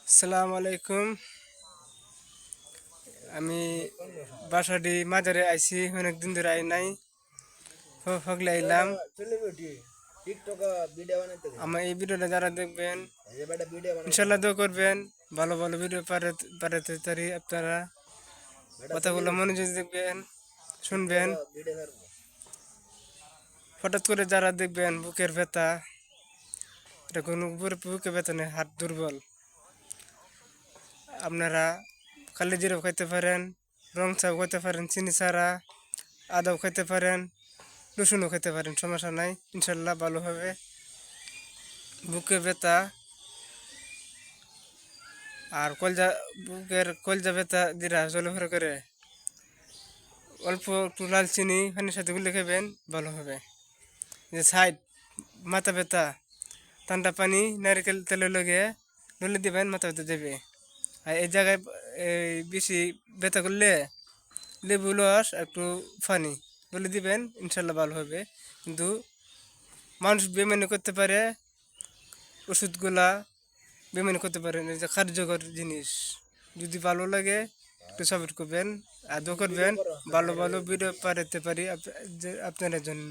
আসসালামু আলাইকুম। আমি বাসাটি মাজারে আইছি, অনেক দিন ধরে আই নাই, ফগলে আইলাম। আমার এই ভিডিওটা যারা দেখবেন ইনশাল্লাহ দোয়া করবেন, ভালো ভালো ভিডিও পাঠাতে পারি। আপনারা কথাগুলো মনোযোগ দেখবেন, শুনবেন। হঠাৎ করে যারা দেখবেন বুকের ব্যথা, এটা কোনো বুকে ব্যথা নেই, হাত দুর্বল, আপনারা কালি জিরাও খাইতে পারেন, রং চাও খাইতে পারেন, চিনি ছাড়া, আদাও খাইতে পারেন, রসুনও খেতে পারেন, সমস্যা নাই, ইনশাল্লাহ ভালো হবে। বুকে ব্যথা আর কলজা ব্যথা যেটা জলভরে করে, অল্প একটু লাল চিনি পানির সাথে গুলে খাবেন, ভালো হবে। যে সাইড মাথা ব্যথা, ঠান্ডা পানি নারকেল তেলে লগে ডলে দিবেন, মাথা ব্যথা দেবে। আর এই জায়গায় বেশি ব্যথা করলে লেবু রস একটু পানি বলে দিবেন, ইনশাল্লাহ ভালো হবে। কিন্তু মানুষ বেমানি করতে পারে, ওষুধগুলা বেমানি করতে পারেন, এই যে কার্যকর জিনিস। যদি ভালো লাগে একটু সাপোর্ট করবেন, আদৌ করবেন, ভালো ভালো ভিডিও পাঠাতে পারি আপনাদের জন্য।